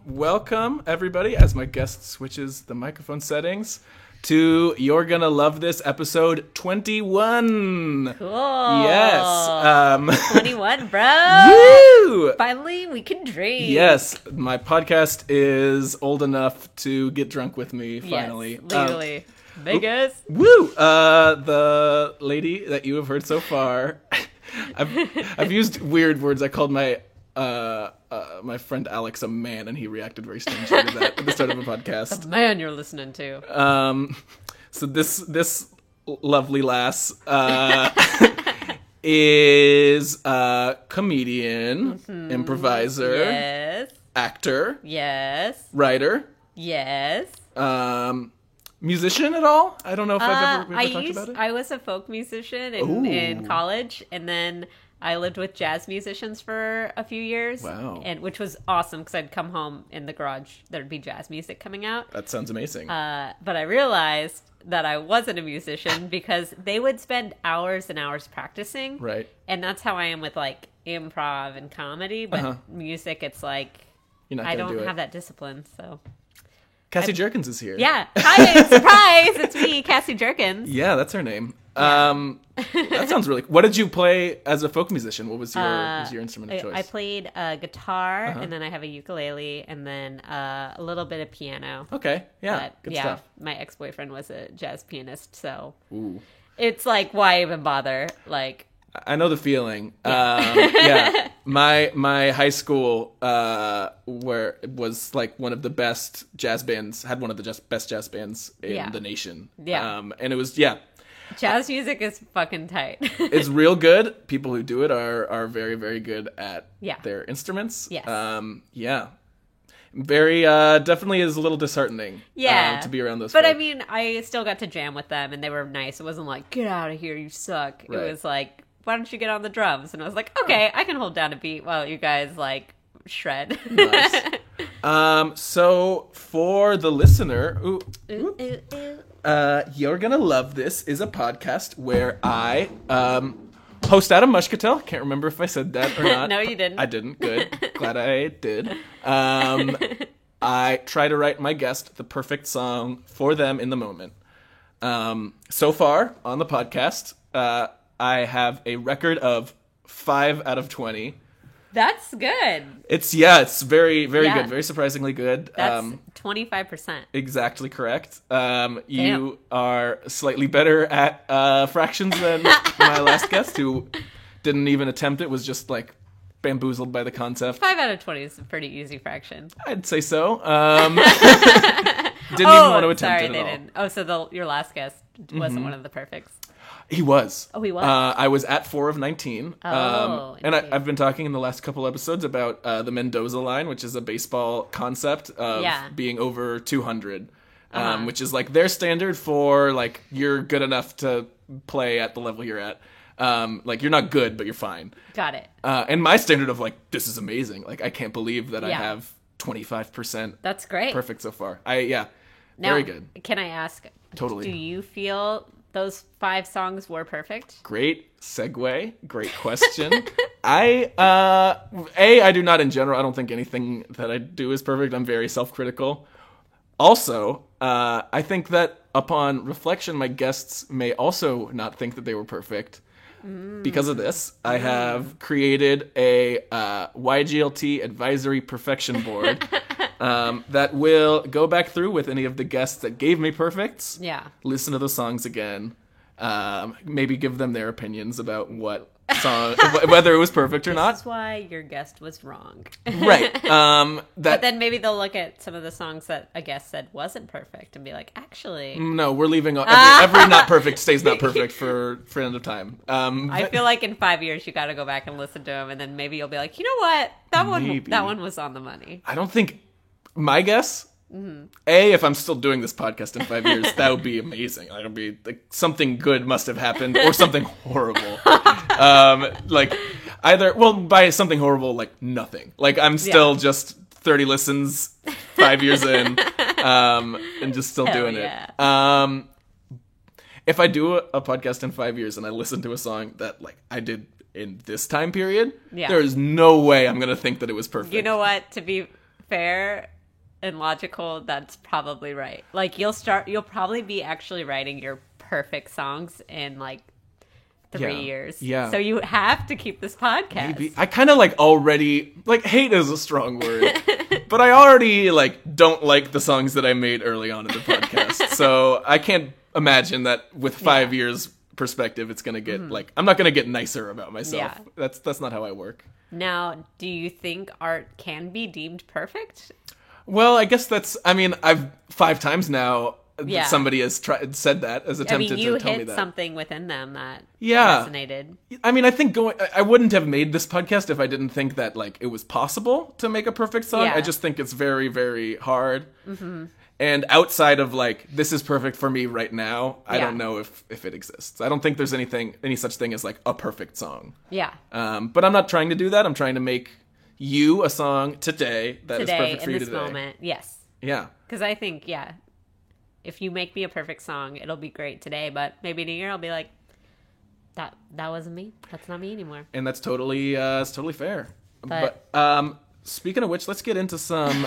Welcome, everybody, as my guest switches the microphone settings to You're Gonna Love This, episode 21. Cool. Yes. 21, bro. Woo! Finally, we can drink. Yes, my podcast is old enough to get drunk with me, finally. Yes, legally. Vegas. Woo! The lady that you have heard so far, I've used weird words. I called my friend Alex a man, and he reacted very strangely to that at the start of a podcast. The man you're listening to. So this lovely lass is a comedian, improviser, Yes. actor, Yes. writer, Yes. musician at all? I don't know if I've ever talked about it. I was a folk musician in college, and then I lived with jazz musicians for a few years. Wow. Which was awesome because I'd come home in the garage, there'd be jazz music coming out. That sounds amazing. But I realized that I wasn't a musician because they would spend hours and hours practicing. Right. And that's how I am with like improv and comedy. But music, it's like You're not I gonna don't do it. have that discipline. So Cassie Jerkins is here. yeah. Hi, surprise! It's me, Cassie Jerkins. Yeah, that's her name. That sounds really. What did you play as a folk musician? What was your instrument of choice? I played guitar, and then I have a ukulele, and then a little bit of piano. Okay, yeah, But good yeah, stuff. my ex-boyfriend was a jazz pianist, so Ooh. it's like, why even bother? Like, I know the feeling. Yeah, my high school where it was like one of the best jazz bands, had one of the best jazz bands in the nation. Yeah. And it was jazz music is fucking tight. it's real good. People who do it are very, very good at their instruments. Yes. Yeah. Very definitely is a little disheartening. To be around those. But folk. I mean, I still got to jam with them, and they were nice. It wasn't like, get out of here, you suck. Right. It was like, why don't you get on the drums? And I was like, okay, I can hold down a beat while you guys like shred. Nice. So for the listener, You're Gonna Love This is a podcast where I host Adam Mushkatel. Can't remember if I said that or not. No, you didn't. I didn't. Good. Glad I did. I try to write my guest the perfect song for them in the moment. So far on the podcast, I have a record of 5 out of 20. That's good. It's very, very good. Very surprisingly good. That's 25%. Exactly correct. You are slightly better at fractions than my last guest, who didn't even attempt it, was just like bamboozled by the concept. 5 out of 20 is a pretty easy fraction. I'd say so. Didn't even want to attempt it at all. Didn't. Oh, so your last guest wasn't one of the perfects. He was. Oh, he was? I was at 4 of 19. And interesting. I've been talking in the last couple episodes about the Mendoza line, which is a baseball concept of being over 200, which is like their standard for like you're good enough to play at the level you're at. Like you're not good, but you're fine. Got it. And my standard of like, this is amazing. Like I can't believe that I have 25%. That's great. Perfect so far. Now, very good. Can I ask? Totally. Do you feel those 5 songs were perfect? Great segue. Great question. I do not in general. I don't think anything that I do is perfect. I'm very self-critical. Also, I think that upon reflection, my guests may also not think that they were perfect. Because of this, I have created a YGLT advisory perfection board that will go back through with any of the guests that gave me perfects. Yeah. Listen to the songs again. Maybe give them their opinions about what song, whether it was perfect or not. That's why your guest was wrong. Right. But then maybe they'll look at some of the songs that a guest said wasn't perfect and be like, actually, No, we're leaving every not perfect stays not perfect for end of time. I feel like in 5 years you got to go back and listen to them, and then maybe you'll be like, you know what, that one was on the money. I don't think my guess. If I'm still doing this podcast in 5 years, that would be amazing. It'll be like something good must have happened, or something horrible. Like either, well, by something horrible, like nothing. Like I'm still just 30 listens 5 years in, and just still doing it. If I do a podcast in 5 years and I listen to a song that like I did in this time period, there is no way I'm gonna think that it was perfect. You know what? To be fair and logical, that's probably right. Like you'll probably be actually writing your perfect songs in like 3 years. Yeah. So you have to keep this podcast. Maybe. I kind of like already, like hate is a strong word, but I already like don't like the songs that I made early on in the podcast. So I can't imagine that with 5 years perspective, it's going to get like, I'm not going to get nicer about myself. Yeah. That's not how I work. Now, do you think art can be deemed perfect? Well, I guess I've 5 times now Yeah. somebody has said that, has attempted you to tell me hit that. something within them that Yeah. resonated. I mean, I think I wouldn't have made this podcast if I didn't think that like it was possible to make a perfect song. Yeah. I just think it's very, very hard. Mm-hmm. And outside of like, this is perfect for me right now, I Yeah. don't know if it exists. I don't think there's any such thing as like a perfect song. Yeah. But I'm not trying to do that. I'm trying to make you a song today that is Today, perfect for in you this today. moment. Yes. Yeah. Because I think, if you make me a perfect song, it'll be great today. But maybe in a year, I'll be like, that wasn't me. That's not me anymore. And that's totally it's totally fair. But- Speaking of which, let's get into some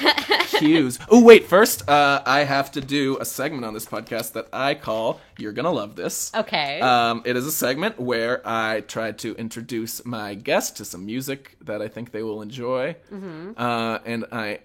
cues. Oh wait, first I have to do a segment on this podcast that I call "You're Gonna Love This." Okay. It is a segment where I try to introduce my guest to some music that I think they will enjoy. Mm-hmm. And I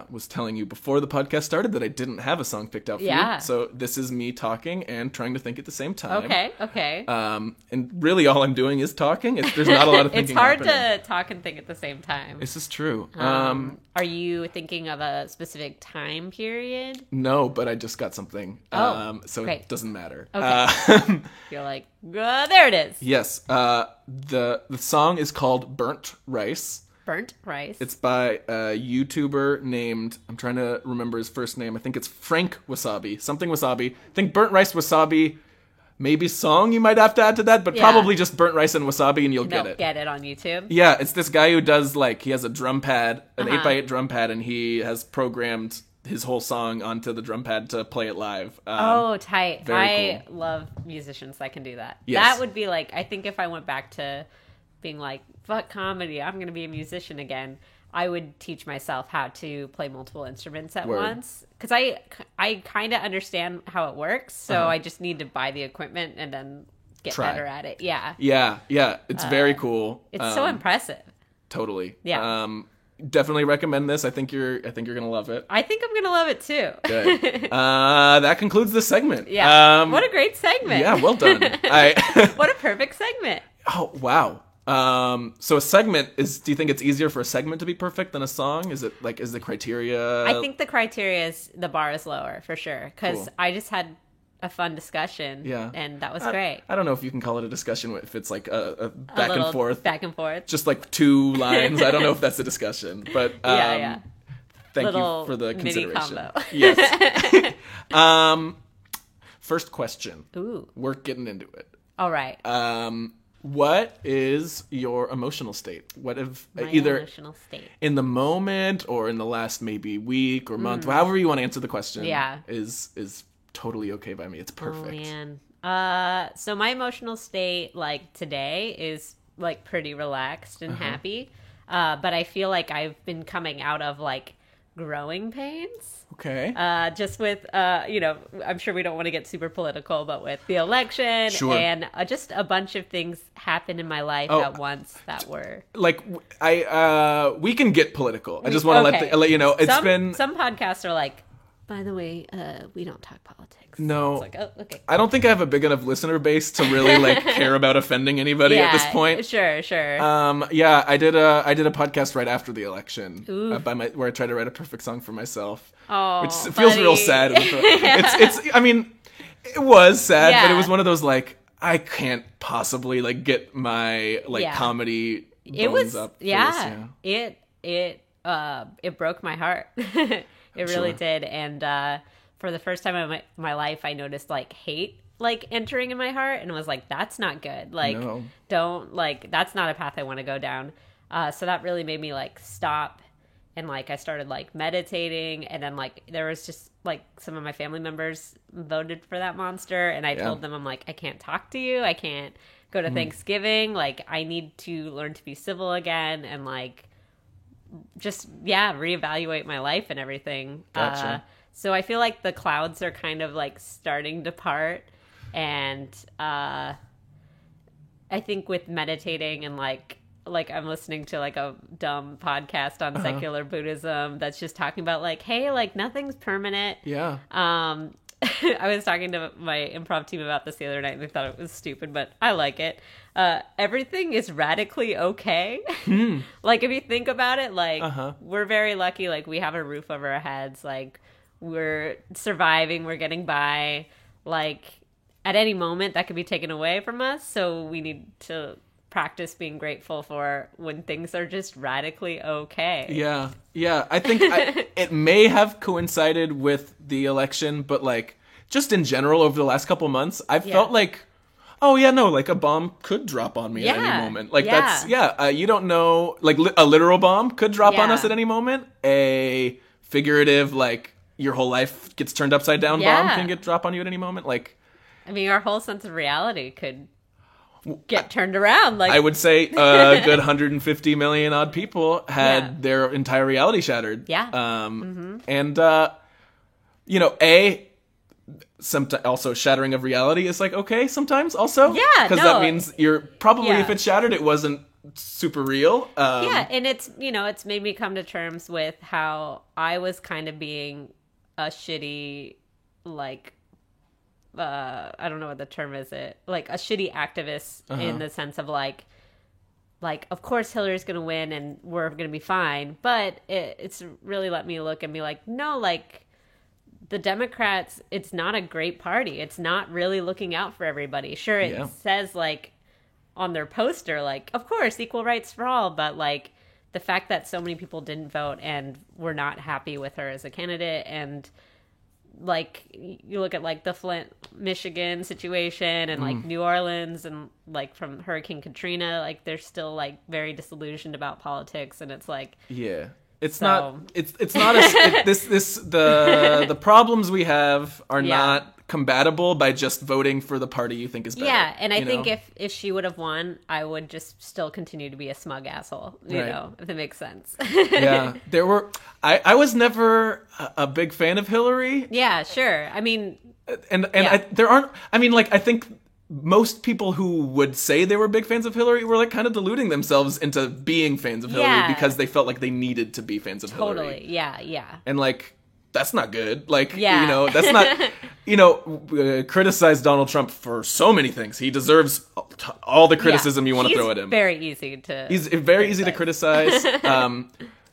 was telling you before the podcast started that I didn't have a song picked out for Yeah. you. So this is me talking and trying to think at the same time. Okay. And really all I'm doing is talking. There's not a lot of thinking It's hard happening. to talk and think at the same time. This is true. Are you thinking of a specific time period? No, but I just got something. Oh, so great. it doesn't matter. Okay. You're like, there it is. Yes. The song is called Burnt Rice. Burnt rice. It's by a YouTuber named, I'm trying to remember his first name. I think it's Frank Wasabi. Something Wasabi. I think Burnt Rice Wasabi, maybe song you might have to add to that, but Yeah. probably just Burnt Rice and Wasabi and you'll No, get it. get it on YouTube. Yeah, it's this guy who does like, he has a drum pad, an Uh-huh. 8x8 drum pad, and he has programmed his whole song onto the drum pad to play it live. Tight. very I love musicians that can do that. Yes. That would be like, I think if I went back to being like, fuck comedy, I'm going to be a musician again, I would teach myself how to play multiple instruments at Word. once. Because I kind of understand how it works, so I just need to buy the equipment and then get Try. better at it. Yeah. Yeah, it's very cool. It's so impressive. Totally. Yeah. Definitely recommend this. I think you're gonna love it. I think I'm going to love it too. Good. That concludes the segment. Yeah. What a great segment. Yeah, well done. What a perfect segment. Oh wow. So a segment is. Do you think it's easier for a segment to be perfect than a song? Is it like, is the criteria? I think the criteria is the bar is lower for sure because Cool. I just had a fun discussion. Yeah. And that was great. I don't know if you can call it a discussion if it's like a A back little and forth, Back and forth. just like 2 lines. I don't know if that's a discussion, but Yeah. Thank Little you for the mini consideration. combo. Yes. First question. Ooh. We're getting into it. All right. What is your emotional state? What if My either emotional state. in the moment or in the last maybe week or month, however you want to answer the question, Yeah. is totally okay by me. It's perfect. Oh man. So my emotional state like today is like pretty relaxed and happy. But I feel like I've been coming out of like growing pains. Okay. Just with, I'm sure we don't want to get super political, but with the election Sure. and just a bunch of things happened in my life Oh. at once that were. Like we can get political. I just want to Okay. let you know it's some, been some podcasts are like, by the way, we don't talk politics. no. It's like, oh, okay. I don't think I have a big enough listener base to really like care about offending anybody at this point. Sure. Yeah, I did a podcast right after the election Ooh. where I tried to write a perfect song for myself, Oh, which feels real buddy. sad. It's I mean, it was sad, but it Yeah. was one of those like I can't possibly like get my like Yeah. comedy It bones was, up. For yeah. this, It broke my heart. It really Sure. did. And for the first time in my life, I noticed like hate like entering in my heart, and was like, that's not good. Like, No. don't like that's not a path I want to go down. So that really made me like stop. And like I started like meditating, and then like there was just like some of my family members voted for that monster, and I Yeah. told them, I'm like, I can't talk to you, I can't go to Thanksgiving, like I need to learn to be civil again, and like just reevaluate my life and everything. Gotcha. So I feel like the clouds are kind of like starting to part, and I think with meditating and like I'm listening to like a dumb podcast on secular Buddhism that's just talking about like, hey, like nothing's permanent. Yeah. I was talking to my improv team about this the other night, and they thought it was stupid, but I like it. Everything is radically okay. Like, if you think about it, like, we're very lucky. Like, we have a roof over our heads. Like, we're surviving. We're getting by. Like, at any moment, that could be taken away from us. So we need to practice being grateful for when things are just radically okay. Yeah. I think it may have coincided with the election, but like just in general over the last couple months, I've felt like, oh yeah, no, like a bomb could drop on me at any moment. Like that's you don't know, like a literal bomb could drop on us at any moment. A figurative, like your whole life gets turned upside down bomb can drop on you at any moment. Like, I mean, our whole sense of reality could get turned around. Like, I would say a good 150 million odd people had their entire reality shattered. And you know, also shattering of reality is like okay sometimes also. Because that means you're probably if it shattered, it wasn't super real. And it's, you know, it's made me come to terms with how I was kind of being a shitty, like, I don't know what the term is, like a shitty activist in the sense of like of course Hillary's gonna win and we're gonna be fine, but it's really let me look and be like, no, like the Democrats, it's not a great party. It's not really looking out for everybody. Sure, it says like on their poster, like, of course, equal rights for all, but like the fact that so many people didn't vote and were not happy with her as a candidate, and like you look at like the Flint, Michigan situation and like New Orleans and like from Hurricane Katrina, like they're still like very disillusioned about politics, and it's like it's not the problems we have are not compatible by just voting for the party you think is better. And I think if she would have won, I would just still continue to be a smug asshole, you know, if that makes sense. I was never a big fan of Hillary. Yeah, sure. I mean, I think most people who would say they were big fans of Hillary were like kind of deluding themselves into being fans of Hillary because they felt like they needed to be fans of Hillary. Totally. Yeah. And like, that's not good. Like, you know, that's not, you know, criticize Donald Trump for so many things. He deserves all the criticism you want to throw at him. He's very easy to criticize. The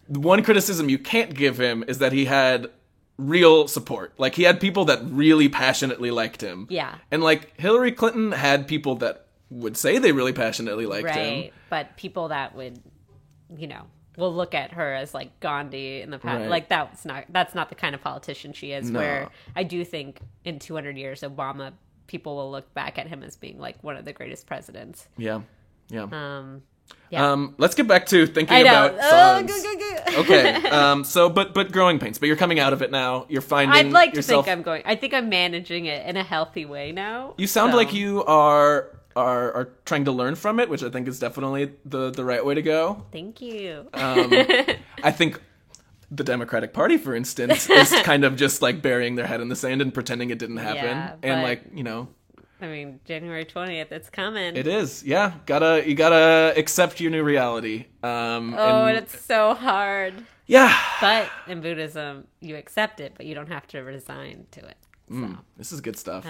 one criticism you can't give him is that he had real support. Like, he had people that really passionately liked him. Yeah. And like Hillary Clinton had people that would say they really passionately liked him. Right. But people that would, you know, will look at her as like Gandhi in the past. Right. Like that's not the kind of politician she is. No. Where I do think in 200 years, Obama, people will look back at him as being like one of the greatest presidents. Yeah. Let's get back to thinking about songs. Okay. So, but growing pains. But you're coming out of it now. You're finding. I'd like yourself... to think I'm going. I think I'm managing it in a healthy way now. You sound like you are trying to learn from it, which I think is definitely the right way to go. Thank you. I think the Democratic Party, for instance, is kind of just like burying their head in the sand and pretending it didn't happen, and like, you know. I mean, January 20th, it's coming. It is, yeah. You gotta accept your new reality. And it's so hard. Yeah. But in Buddhism, you accept it, but you don't have to resign to it. So. This is good stuff.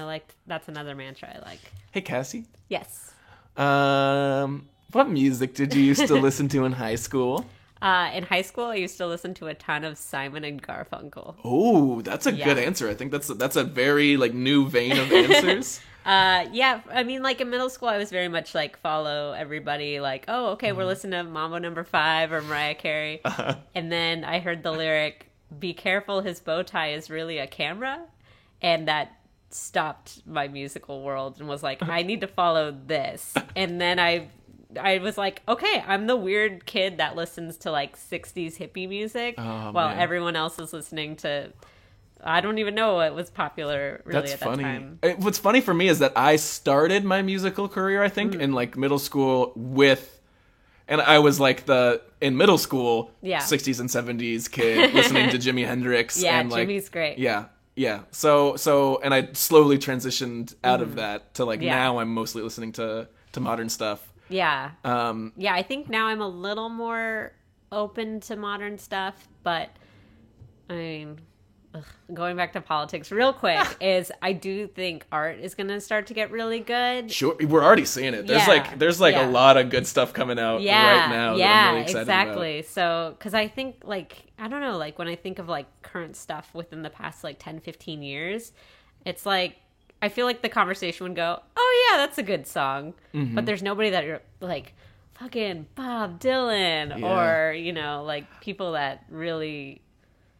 That's another mantra I like. Hey, Cassie. Yes. What music did you used to listen to in high school? In high school, I used to listen to a ton of Simon and Garfunkel. Oh, that's a good answer. I think that's a very like new vein of answers. I mean, like in middle school, I was very much like follow everybody. Like, oh, okay, we're listening to Mambo No. 5 or Mariah Carey, and then I heard the lyric, "Be careful, his bow tie is really a camera," and that stopped my musical world and was like, I need to follow this. And then I was like, okay, I'm the weird kid that listens to like 60s hippie music while everyone else is listening to, I don't even know what was popular really at that time. What's funny for me is that I started my musical career, I think, in like middle school with And I was like in middle school, Yeah. 60s and 70s kid listening to Jimi Hendrix. Yeah, and like, Jimmy's great. Yeah, yeah. So, and I slowly transitioned out of that to like Yeah. now I'm mostly listening to modern stuff. Yeah. Yeah, I think now I'm a little more open to modern stuff, but I mean, going back to politics real quick is I do think art is going to start to get really good. Sure, we're already seeing it. There's Yeah. a lot of good stuff coming out right now. Yeah, that I'm really excited exactly. So, because I think, like, I don't know, like, when I think of, like, current stuff within the past, like, 10, 15 years, it's like, I feel like the conversation would go, oh, yeah, that's a good song. Mm-hmm. But there's nobody that you're, like, fucking Bob Dylan Yeah. or, you know, like, people that really...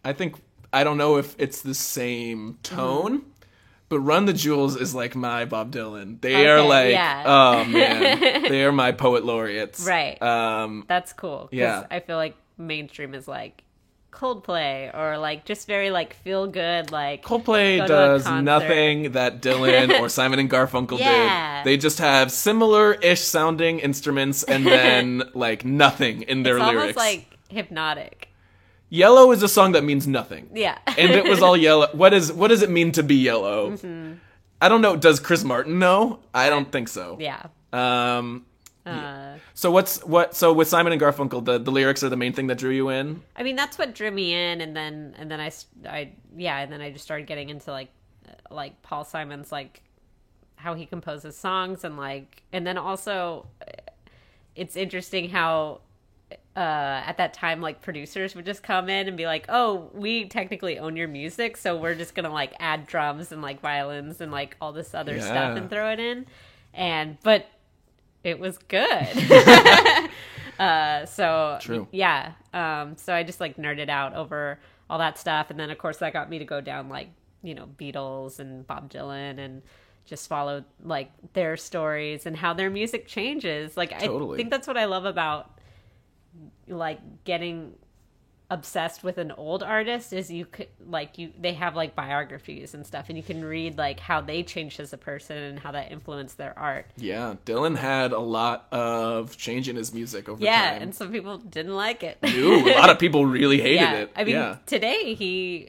I don't know if it's the same tone, but Run the Jewels is like my Bob Dylan. They are Okay, like, yeah. oh man, they are my poet laureates. Right. That's cool. 'Cause Yeah. I feel like mainstream is, like, Coldplay or, like, just very, like, feel good, like... Coldplay go to a does concert. nothing that Dylan or Simon and Garfunkel Yeah. did. They just have similar-ish sounding instruments and then like nothing in their It's lyrics. almost, like, hypnotic. Yellow is a song that means nothing. Yeah. And it was all yellow. What does it mean to be yellow? Mm-hmm. I don't know. Does Chris Martin know? I don't think so. Yeah. So so with Simon and Garfunkel, the lyrics are the main thing that drew you in? I mean, that's what drew me in, and then I just started getting into like Paul Simon's, like, how he composes songs, and then also it's interesting how at that time, like, producers would just come in and be like, oh, we technically own your music, so we're just gonna, like, add drums and, like, violins and, like, all this other stuff and throw it in, but it was good. So True. yeah. So I just, like, nerded out over all that stuff, and then of course that got me to go down, like, you know, Beatles and Bob Dylan, and just follow, like, their stories and how their music changes. Like, Totally. I think that's what I love about, like, getting obsessed with an old artist is you could, like, they have, like, biographies and stuff, and you can read, like, how they changed as a person and how that influenced their art. Yeah, Dylan had a lot of change in his music over Yeah, time. and some people didn't like it. Ooh, a lot of people really hated Yeah, it. I mean, yeah. today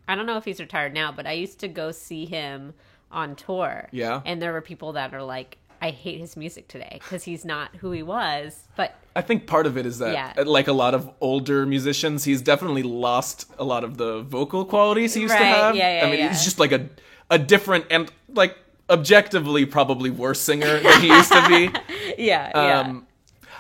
I don't know if he's retired now, but I used to go see him on tour. Yeah. And there were people that are like, I hate his music today because he's not who he was. But I think part of it is that, Yeah. like a lot of older musicians, he's definitely lost a lot of the vocal qualities he used to Right, have. yeah, I mean, yeah. he's just like a different and, like, objectively probably worse singer than he used to be. yeah.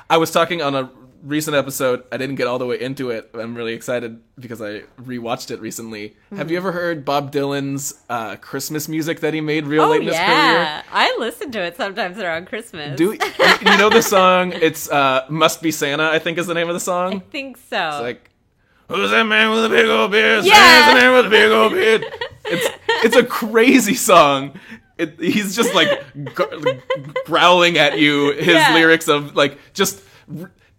I was talking on a recent episode. I didn't get all the way into it. I'm really excited because I rewatched it recently. Have you ever heard Bob Dylan's Christmas music that he made real late in his career? I listen to it sometimes around Christmas. Do you know the song? It's "Must Be Santa," I think is the name of the song. I think so. It's like, who's that man with a big old beard? Yeah. Santa's the man with a big old beard. It's a crazy song. He's just like growling at you his Yeah. lyrics of like just.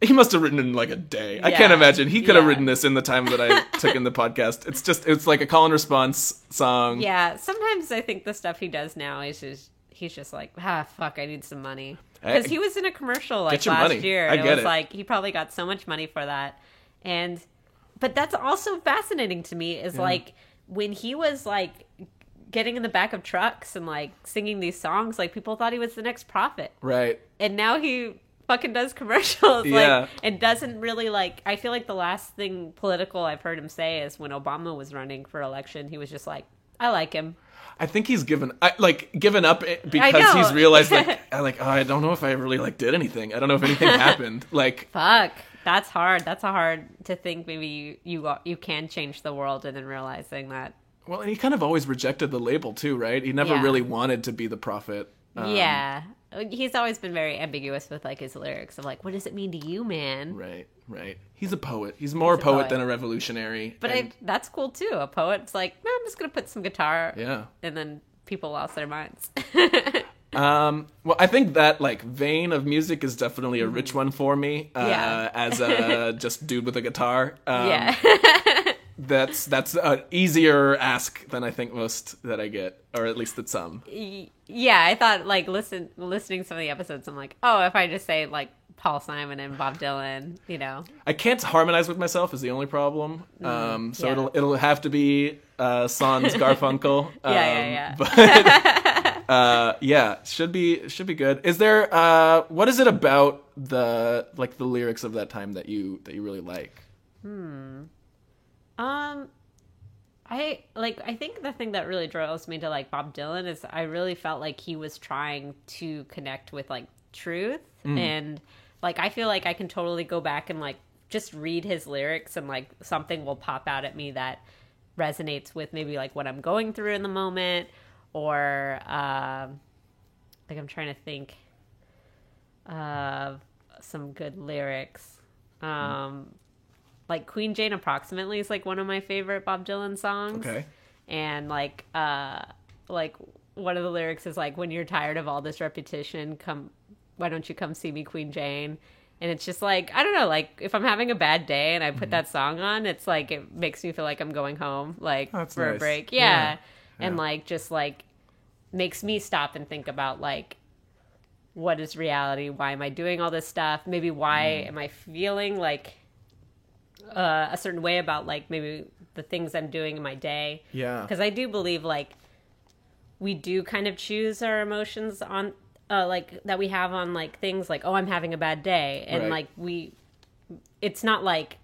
He must have written it in like a day. I can't Yeah. imagine. He could have Yeah. written this in the time that I took in the podcast. It's like a call and response song. Yeah, sometimes I think the stuff he does now is he's just like, fuck, I need some money. Because he was in a commercial like Get your last money. year, I and get it was it. like he probably got so much money for that. But that's also fascinating to me is like when he was like getting in the back of trucks and like singing these songs, like people thought he was the next prophet, Right. and now he fucking does commercials. Yeah. Like, and doesn't really like. I feel like the last thing political I've heard him say is when Obama was running for election, he was just like, I like him. I think he's given up because know. he's realized I don't know if I really like did anything. I don't know if anything happened. Like, Fuck, that's hard. That's hard to think. Maybe you can change the world, and then realizing that. well, and he kind of always rejected the label too, right? He never Yeah. really wanted to be the prophet. Yeah, he's always been very ambiguous with like his lyrics of like, what does it mean to you, man? Right. He's a poet. He's more a a poet poet. than a revolutionary. But and- that's cool too. A poet's like, no, I'm just gonna put some guitar. Yeah. And then people lost their minds. Well, I think that like vein of music is definitely a rich one for me. Yeah. As a just dude with a guitar. Yeah. That's an easier ask than I think most that I get, or at least that some. Yeah, I thought like listening to some of the episodes, I'm like, oh, if I just say like Paul Simon and Bob Dylan, you know. I can't harmonize with myself is the only problem. So yeah. it'll have to be Sans Garfunkel. Yeah. But yeah, should be good. Is there what is it about the lyrics of that time that you really like? I think the thing that really draws me to like Bob Dylan is I really felt like he was trying to connect with like truth, and like I feel like I can totally go back and like just read his lyrics and like something will pop out at me that resonates with maybe like what I'm going through in the moment, or like I'm trying to think of some good lyrics. Like Queen Jane Approximately is like one of my favorite Bob Dylan songs. Okay. And like one of the lyrics is like, when you're tired of all this repetition, why don't you come see me, Queen Jane? And it's just like, I don't know, like if I'm having a bad day and I put that song on, it's like it makes me feel like I'm going home, like for nice. a break. Yeah. And like just like makes me stop and think about like, what is reality? Why am I doing all this stuff? Maybe why am I feeling like a certain way about like maybe the things I'm doing in my day? Yeah. Because I do believe like we do kind of choose our emotions on like that we have on like things like, oh, I'm having a bad day, and Right. like it's not like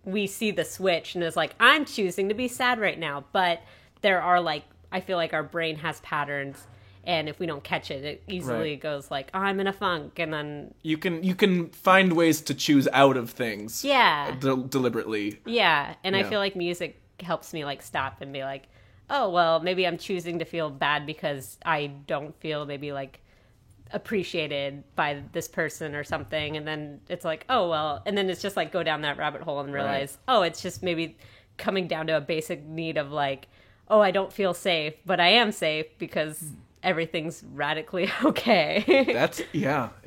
we see the switch and it's like, I'm choosing to be sad right now, but there are like, I feel like our brain has patterns, and if we don't catch it, it easily Right. goes like, oh, I'm in a funk, and then You can find ways to choose out of things. Yeah. Deliberately. yeah. And I Yeah. feel like music helps me like stop and be like, oh, well, maybe I'm choosing to feel bad because I don't feel maybe like appreciated by this person or something, and then it's like, oh well, and then it's just like go down that rabbit hole and realize, oh, it's just maybe coming down to a basic need of like, oh, I don't feel safe, but I am safe because everything's radically okay. That's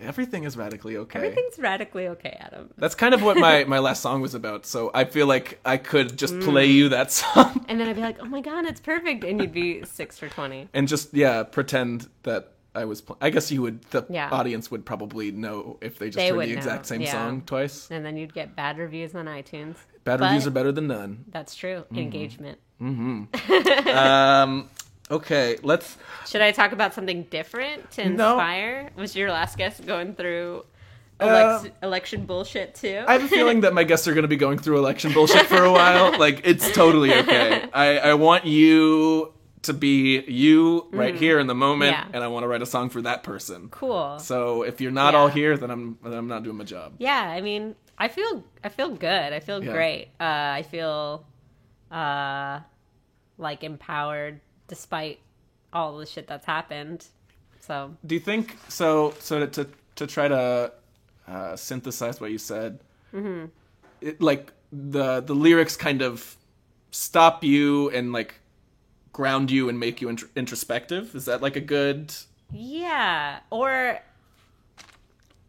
everything is radically okay. Everything's radically okay, Adam. That's kind of what my last song was about. So I feel like I could just play you that song And then I'd be like, oh my god, it's perfect, and you'd be 6 for 20. and just pretend that I was. I guess you would. The Yeah. audience would probably know if they just They heard would the exact know, same yeah. song twice. And then you'd get bad reviews on iTunes. Bad But reviews are better than none. That's true. Engagement. Okay, let's. Should I talk about something different to No. inspire? Was your last guest going through election bullshit too? I have a feeling that my guests are going to be going through election bullshit for a while. Like, it's totally okay. I want you to be you right here in the moment, Yeah. and I want to write a song for that person. Cool. So if you're not Yeah. all here, then I'm not doing my job. Yeah, I mean, I feel good. I feel Yeah. great. I feel like empowered despite all the shit that's happened. So Do you think so? So to try to synthesize what you said, like the lyrics kind of stop you and like ground you and make you introspective. Is that like a good? yeah, or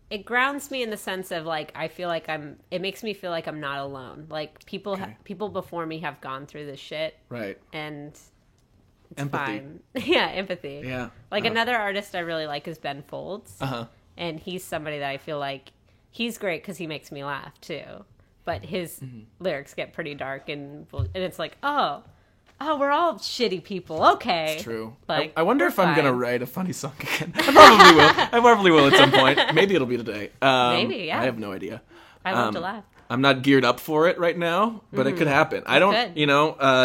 it grounds me in the sense of like I feel like it makes me feel like I'm not alone. Like people people before me have gone through this shit, Right. and it's Empathy. fine. Yeah, empathy. Yeah. Like another artist I really like is Ben Folds. Uh-huh. And he's somebody that I feel like he's great because he makes me laugh too. But his lyrics get pretty dark, and it's like, oh, we're all shitty people. Okay. True. Like, I wonder we're if I'm gonna fine. write a funny song again. I probably will. I probably will at some point. Maybe it'll be today. Maybe, yeah. I have no idea. I love to laugh. I'm not geared up for it right now, but it could happen. I don't, could.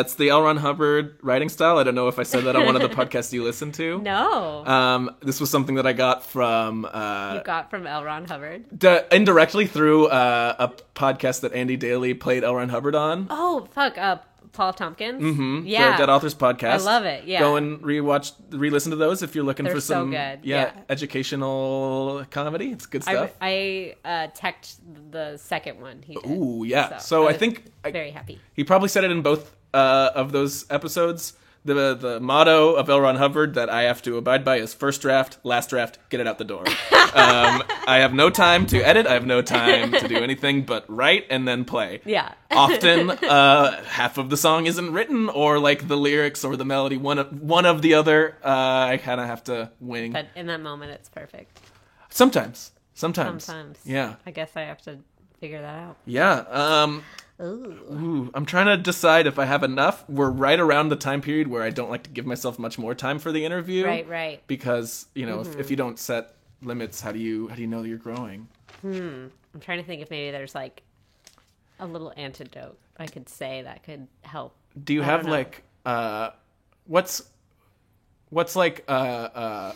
it's the L. Ron Hubbard writing style. I don't know if I said that on one of the podcasts you listen to. No. This was something that I got from You got from L. Ron Hubbard. indirectly through a podcast that Andy Daly played L. Ron Hubbard on. Oh, fuck. Paul Tompkins? Mm-hmm. Yeah. The Dead Authors podcast. I love it, yeah. Go and re-listen to those if you're looking They're for so some good, yeah. educational comedy. It's good stuff. I teched the second one he did. Ooh, yeah. So I think very happy. he probably said it in both of those episodes. The motto of L. Ron Hubbard that I have to abide by is first draft, last draft, get it out the door. I have no time to edit. I have no time to do anything but write and then play. Yeah. Often, half of the song isn't written, or like the lyrics or the melody, one of the other. I kind of have to wing. But in that moment, it's perfect. Sometimes Sometimes. Sometimes. Yeah. I guess I have to figure that out. Yeah. Ooh. I'm trying to decide if I have enough. We're right around the time period where I don't like to give myself much more time for the interview. Right. Because, if you don't set limits, how do you know that you're growing? I'm trying to think if maybe there's like a little antidote I could say that could help. Do you have like what's like a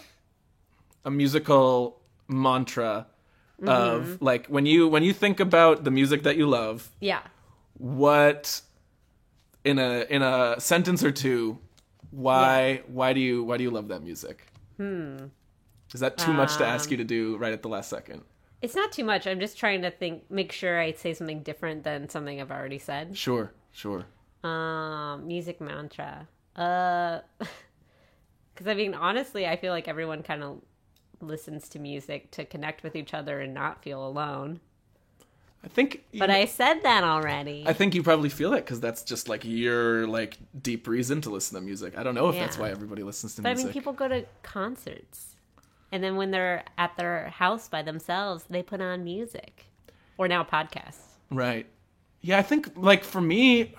musical mantra of like when you think about the music that you love, Yeah. what in a sentence or two, why do you love that music? Is that too much to ask you to do right at the last second? It's not too much. I'm just trying to make sure I say something different than something I've already said. Sure. Music mantra. Because I mean, honestly, I feel like everyone kind of listens to music to connect with each other and not feel alone. I think, But I said that already. I think you probably feel it because that's just like your like deep reason to listen to music. I don't know if that's why everybody listens to But music. I mean, people go to concerts, and then when they're at their house by themselves, they put on music, or now podcasts. Right. Yeah, I think like for me,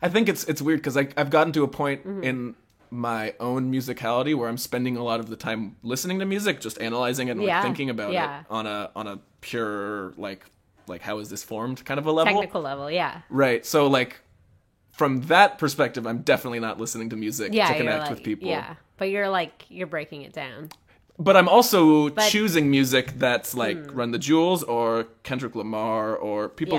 I think it's weird because I've gotten to a point in my own musicality where I'm spending a lot of the time listening to music, just analyzing it and like thinking about it on a pure like how is this formed kind of a level. Technical level, yeah. Right. So like from that perspective, I'm definitely not listening to music to connect with people. Yeah, but you're breaking it down. But I'm also choosing music that's like Run the Jewels or Kendrick Lamar or people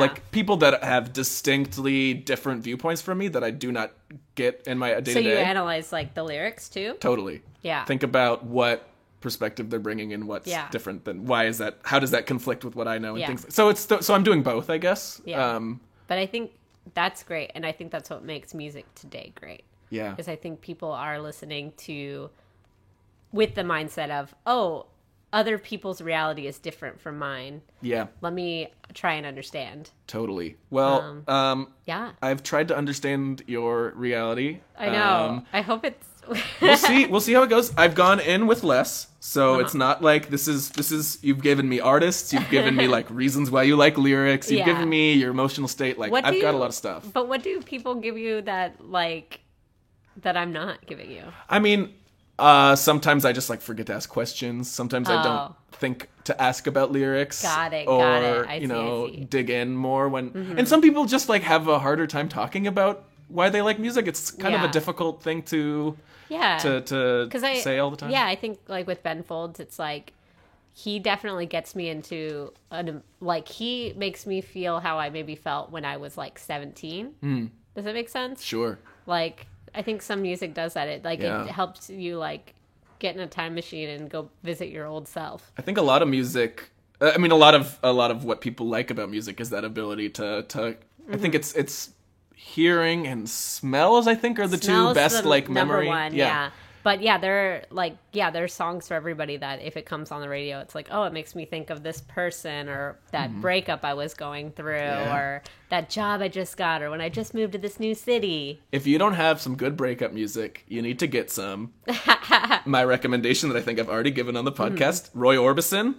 that have distinctly different viewpoints from me that I do not get in my day-to-day. So you analyze like the lyrics too? Totally. Yeah. Think about what perspective they're bringing in, what's different than why is that, how does that conflict with what I know and things. So so I'm doing both, I guess. Yeah. But I think that's great, and I think that's what makes music today great. Yeah. Because I think people are listening to with the mindset of, oh, other people's reality is different from mine. Yeah. Let me try and understand. Totally. Well, yeah. I've tried to understand your reality. I know. I hope it's We'll see how it goes. I've gone in with less, so it's not like this is you've given me artists, you've given me like reasons why you like lyrics, you've given me your emotional state, like I've got a lot of stuff. But what do people give you that I'm not giving you? I mean, sometimes I just like forget to ask questions. Sometimes I don't think to ask about lyrics. Got it. Or, I see. dig in more when and some people just like have a harder time talking about why they like music. It's kind of a difficult thing to say all the time. Yeah, I think like with Ben Folds, it's like he definitely gets me into he makes me feel how I maybe felt when I was like 17. Does that make sense? Sure. Like I think some music does that. It helps you like get in a time machine and go visit your old self. I think a lot of music. I mean, a lot of what people like about music is that ability to. I think it's hearing and smells. I think are the two best like memory. Number one, yeah. But there's songs for everybody that if it comes on the radio, it's like, oh, it makes me think of this person or that breakup I was going through or that job I just got or when I just moved to this new city. If you don't have some good breakup music, you need to get some. My recommendation that I think I've already given on the podcast, Roy Orbison,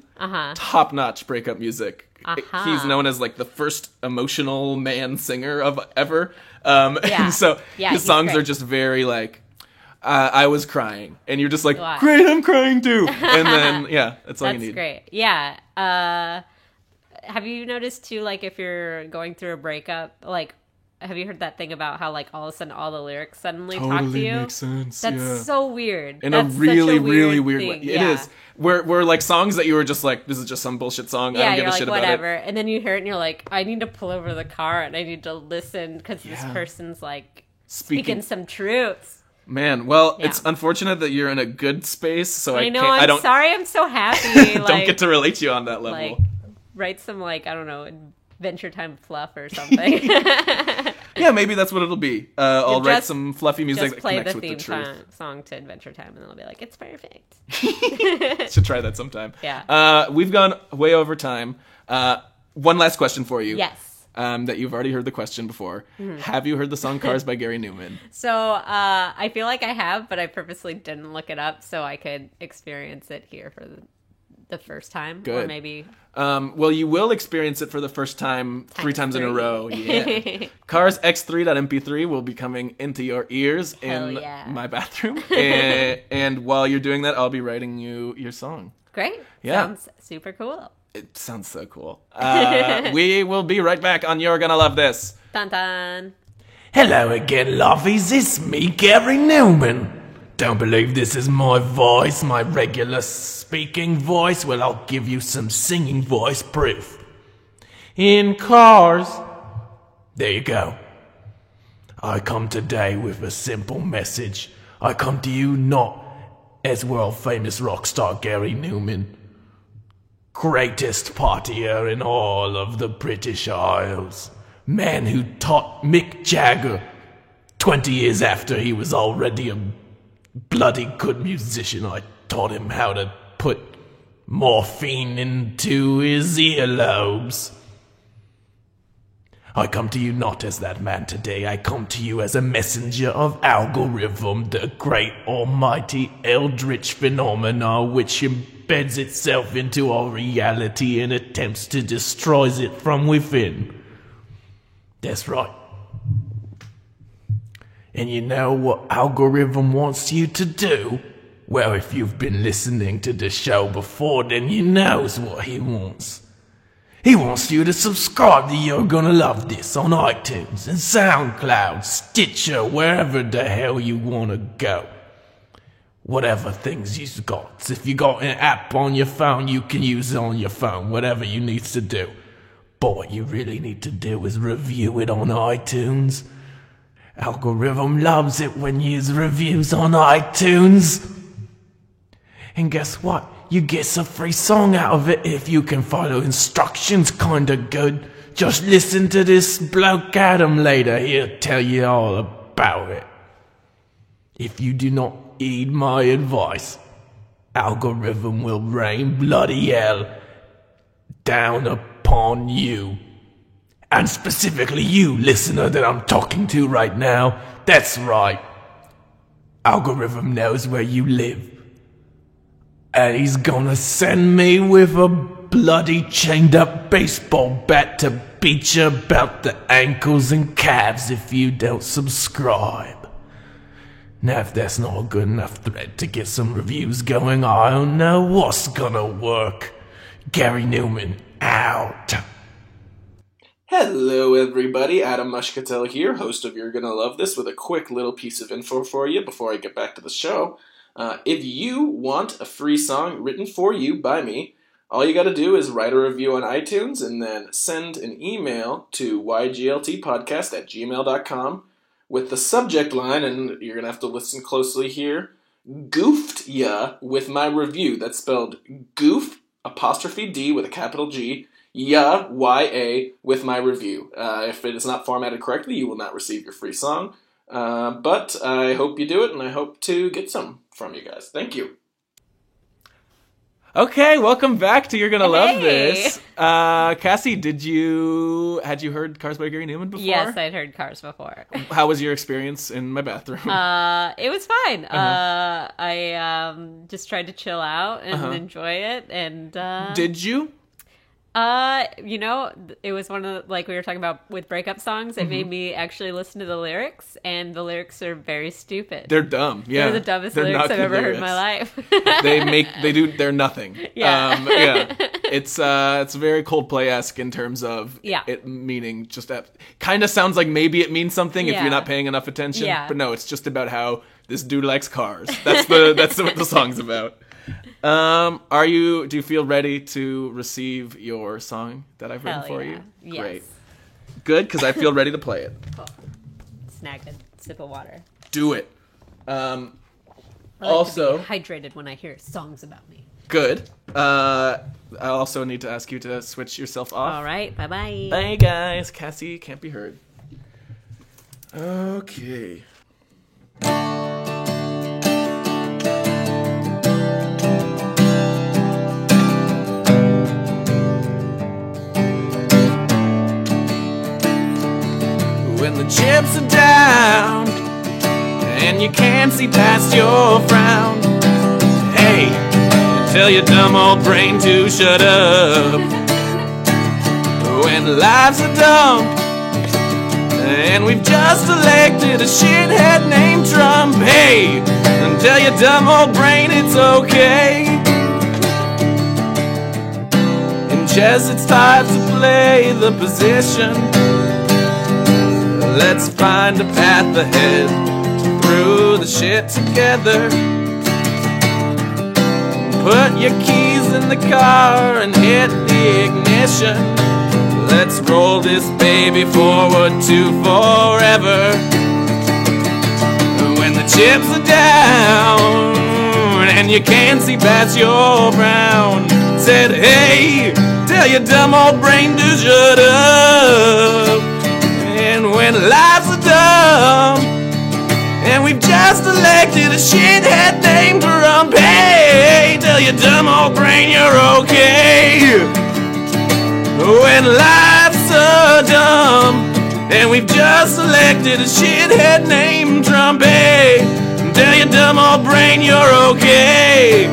top-notch breakup music. He's known as like the first emotional man singer of ever. And so his songs are just very like, I was crying, and you're just like, great, I'm crying too. And then, that's all you need. That's great. Yeah. Have you noticed too, like if you're going through a breakup, like, have you heard that thing about how like all of a sudden all the lyrics suddenly talk to you? Makes sense. That's so weird. That's a really, really weird way. It is. Where like songs that you were just like, this is just some bullshit song. I don't give a shit about whatever. it. And then you hear it and you're like, I need to pull over the car and I need to listen because this person's like speaking some truths. Man, well, it's unfortunate that you're in a good space, so I know. can't. I'm sorry. I'm so happy. Don't get to relate to you on that level. Like, write some like I don't know, Adventure Time fluff or something. Yeah, maybe that's what it'll be. I'll write some fluffy music that connects with the truth. Play the theme song to Adventure Time, and then I'll be like, it's perfect. Should try that sometime. Yeah. We've gone way over time. One last question for you. Yes. That you've already heard the question before. Have you heard the song Cars by Gary Newman? So I feel like I have, but I purposely didn't look it up so I could experience it here for the first time. Good. Or maybe... Well, you will experience it for the first time 3 times in a 3. row. Yeah. Cars X3.mp3 will be coming into your ears Hell in yeah. my bathroom. And while you're doing that, I'll be writing you your song. Great. Yeah. Sounds super cool. It sounds so cool. We will be right back on You're Gonna Love This. Dun dun. Hello again, lovies. It's me, Gary Newman. Don't believe this is my voice, my regular speaking voice? Well, I'll give you some singing voice proof. In Cars. There you go. I come today with a simple message. I come to you not as world-famous rock star Gary Newman, greatest partier in all of the British Isles, man who taught Mick Jagger 20 years after he was already a bloody good musician. I taught him how to put morphine into his earlobes. I come to you not as that man today. I come to you as a messenger of algorithm, the great almighty eldritch phenomena which embeds itself into our reality and attempts to destroy it from within. That's right. And you know what algorithm wants you to do? Well, if you've been listening to the show before, then you knows what he wants. He wants you to subscribe to You're Gonna Love This on iTunes and SoundCloud, Stitcher, wherever the hell you wanna go. Whatever things you've got. If you got an app on your phone, you can use it on your phone, whatever you need to do. But what you really need to do is review it on iTunes. Algorithm loves it when you use reviews on iTunes. And guess what? You get a free song out of it if you can follow instructions kinda good. Just listen to this bloke Adam later. He'll tell you all about it. If you do not heed my advice, algorithm will rain bloody hell down upon you. And specifically you, listener, that I'm talking to right now. That's right. Algorithm knows where you live. And he's gonna send me with a bloody chained up baseball bat to beat you about the ankles and calves if you don't subscribe. Now if that's not a good enough thread to get some reviews going, I don't know what's gonna work. Gary Newman, out. Hello, everybody. Adam Mushkatell here, host of You're Gonna Love This, with a quick little piece of info for you before I get back to the show. If you want a free song written for you by me, all you gotta do is write a review on iTunes and then send an email to ygltpodcast@gmail.com with the subject line, and you're gonna have to listen closely here, goofed ya with my review. That's spelled goof, apostrophe D with a capital G, ya, Y-A, with my review. If it is not formatted correctly, you will not receive your free song. But I hope you do it, and I hope to get some from you guys. Thank you. Okay, welcome back to You're Gonna Love This. Cassie, had you heard Cars by Gary Newman before? Yes, I'd heard Cars before. How was your experience in my bathroom? It was fine. I just tried to chill out and enjoy it. And Did you? It was one of like we were talking about with breakup songs. It made me actually listen to the lyrics, and the lyrics are very stupid. They're dumb. Yeah, They're the dumbest They're lyrics not I've good ever heard in my life. They're nothing. Yeah. Yeah. It's very Coldplay-esque in terms of Yeah. it meaning just that. Kind of sounds like maybe it means something if Yeah. you're not paying enough attention. Yeah. But no, it's just about how this dude likes cars. That's what the song's about. Do you feel ready to receive your song that I've written Hell for yeah. you? Yes. Great. Good, because I feel ready to play it. Snag a sip of water. Do it. I like Also, to be hydrated when I hear songs about me. good. I also need to ask you to switch yourself off. All right. Bye-bye. Bye, guys. Cassie can't be heard. Okay. When the chips are down and you can't see past your frown, hey, tell your dumb old brain to shut up. When life's a dump, and we've just elected a shithead named Trump. Hey, and tell your dumb old brain it's okay. In chess it's time to play the position. Let's find a path ahead through the shit together. Put your keys in the car and hit the ignition. Let's roll this baby forward to forever. When the chips are down and you can't see past your frown, said, hey, tell your dumb old brain to shut up. And when life's a dump and we've just elected a shithead named Trump, hey, tell your dumb old brain you're okay. When life's so dumb and we've just elected a shithead named Trump, hey, tell your dumb old brain you're okay.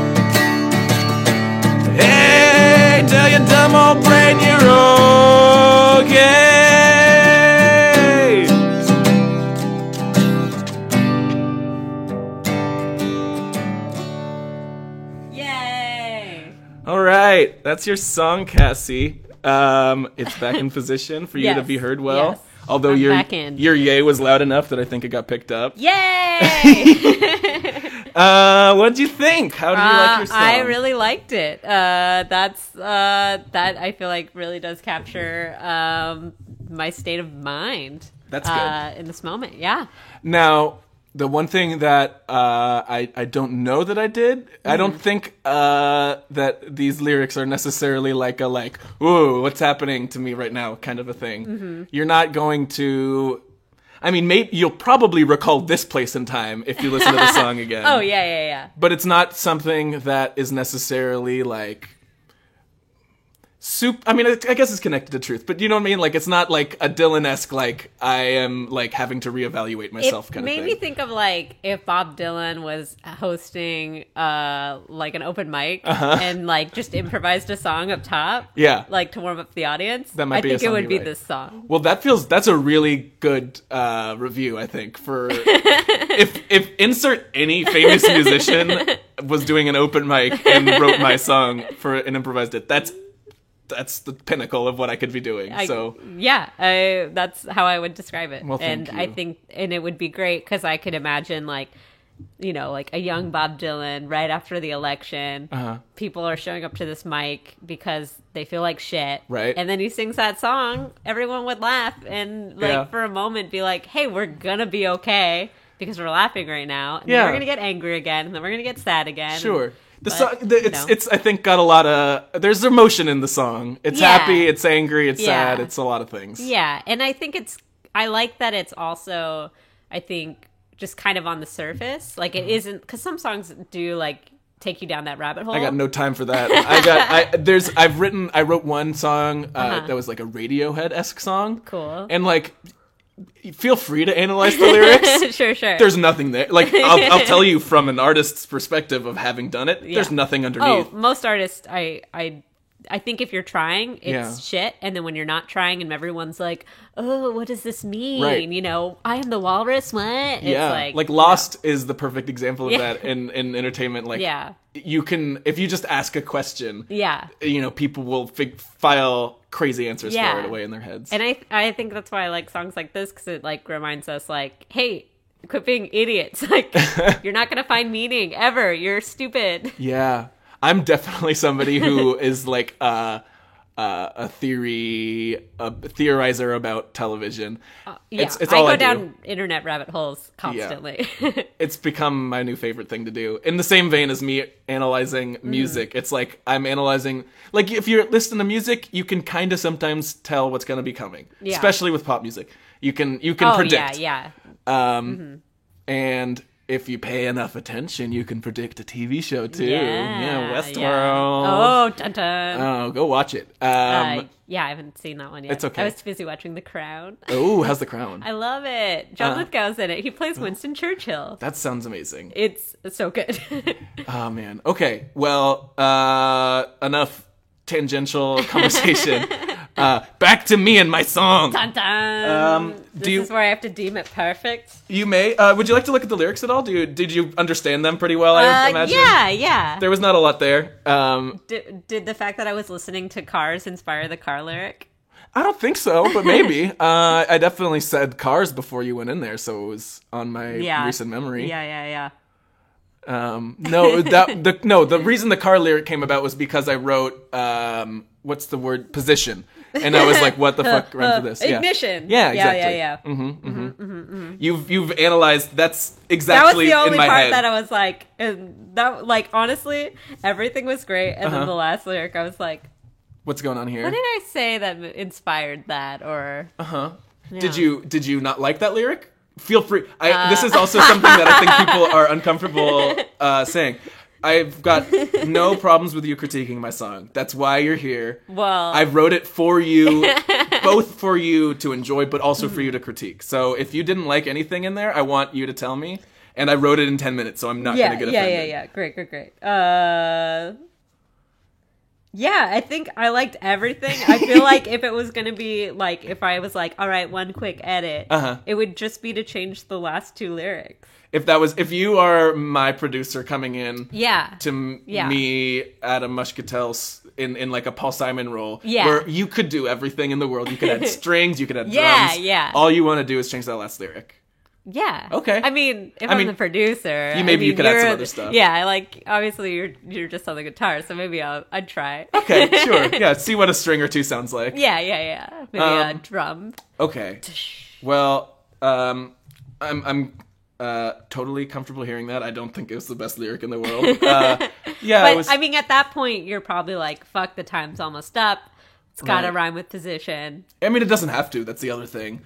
Hey, tell your dumb old brain you're okay. Yay! All right, that's your song, Cassie. It's back in position for you to Yes, be heard well. yes. Although I'm your back in. yay was loud enough that I think it got picked up. Yay! What'd you think? How do you like your song? I really liked it. That I feel like really does capture my state of mind. That's good. In this moment. Yeah. Now, the one thing that I don't know that I did, I don't think that these lyrics are necessarily like ooh, what's happening to me right now kind of a thing. You're not going to... I mean, maybe you'll probably recall this place in time if you listen to the song again. Oh, yeah. But it's not something that is necessarily like... I mean, I guess it's connected to truth, but you know what I mean? Like, it's not like a Dylan-esque, like, I am, like, having to reevaluate myself kind of thing. It made me think of, like, if Bob Dylan was hosting, like, an open mic and, like, just improvised a song up top. Yeah. Like, to warm up the audience. That might be a I think it song would you be write. this song. Well, that's a really good review, I think, for... if insert any famous musician was doing an open mic and wrote my song and improvised it, that's the pinnacle of what I could be doing. That's how I would describe it. Well, thank you. I think, and it would be great because I could imagine like a young Bob Dylan right after the election. People are showing up to this mic because they feel like shit. Right. And then he sings that song, everyone would laugh and for a moment be like, hey, we're gonna be okay because we're laughing right now. And then we're gonna get angry again and then we're gonna get sad again. Sure. The song, it's I think got a lot of, there's emotion in the song. It's happy, it's angry, it's sad, it's a lot of things. Yeah, and I think I like that it's also, I think, just kind of on the surface. Like it isn't, because some songs do like take you down that rabbit hole. I got no time for that. I wrote one song that was like a Radiohead-esque song. Cool. And like, feel free to analyze the lyrics. Sure. There's nothing there. Like, I'll tell you from an artist's perspective of having done it, there's nothing underneath. Oh, most artists, I think if you're trying, it's shit. And then when you're not trying and everyone's like, oh, what does this mean? Right. You know, I am the walrus, what? It's like Lost is the perfect example of that in entertainment. Like, you can, if you just ask a question, you know, people will file crazy answers for it away in their heads. And I think that's why I like songs like this, because it like reminds us like, hey, quit being idiots. Like, you're not going to find meaning ever. You're stupid. Yeah. I'm definitely somebody who is like a theorizer about television. It's all I go down do. Internet rabbit holes constantly. Yeah. It's become my new favorite thing to do. In the same vein as me analyzing music, it's like I'm analyzing. Like if you're listening to music, you can kind of sometimes tell what's going to be coming, especially with pop music. You can predict. Yeah. And if you pay enough attention, you can predict a TV show too. Yeah, Westworld. Oh, dun dun. Oh, go watch it. Yeah, I haven't seen that one yet. It's okay. I was too busy watching The Crown. Oh, how's The Crown? I love it. John Lithgow's in it. He plays Winston Churchill. That sounds amazing. It's so good. Oh, man. Okay, well, enough tangential conversation. Back to me and my song. Dun dun. This is where I have to deem it perfect. You may. Would you like to look at the lyrics at all? Did you understand them pretty well, I imagine? Yeah. There was not a lot there. Did the fact that I was listening to Cars inspire the car lyric? I don't think so, but maybe. I definitely said Cars before you went in there, so it was on my recent memory. Yeah. The reason the car lyric came about was because I wrote what's the word, position, and I was like, what the fuck rhymes with this? Ignition. Yeah, exactly. Yeah. You've analyzed. That's exactly that was the only in my part head. that I was like, and that, like, honestly, everything was great, and then the last lyric, I was like, What's going on here? what did I say that inspired that? Or Did you not like that lyric? Feel free. This is also something that I think people are uncomfortable saying. I've got no problems with you critiquing my song. That's why you're here. Well, I wrote it for you, both for you to enjoy, but also for you to critique. So if you didn't like anything in there, I want you to tell me. And I wrote it in 10 minutes, so I'm not going to get offended. Yeah. Great. Yeah, I think I liked everything. I feel like if it was going to be, like, if I was like, all right, one quick edit, it would just be to change the last two lyrics. If you are my producer coming in to Yeah. me, Adam Mushkatel's in like a Paul Simon role, Yeah. where you could do everything in the world. You could add strings, you could add Yeah, drums. yeah. All you want to do is change that last lyric. Yeah. Okay. I mean, if I'm the producer, you could add some other stuff. Yeah, like, obviously you're just on the guitar, so maybe I'd try. Okay, sure. Yeah, see what a string or two sounds like. Yeah. Maybe a drum. Okay. Well, I'm totally comfortable hearing that. I don't think it was the best lyric in the world. But I mean, at that point, you're probably like, "Fuck, the time's almost up. It's got to rhyme with position." I mean, it doesn't have to. That's the other thing.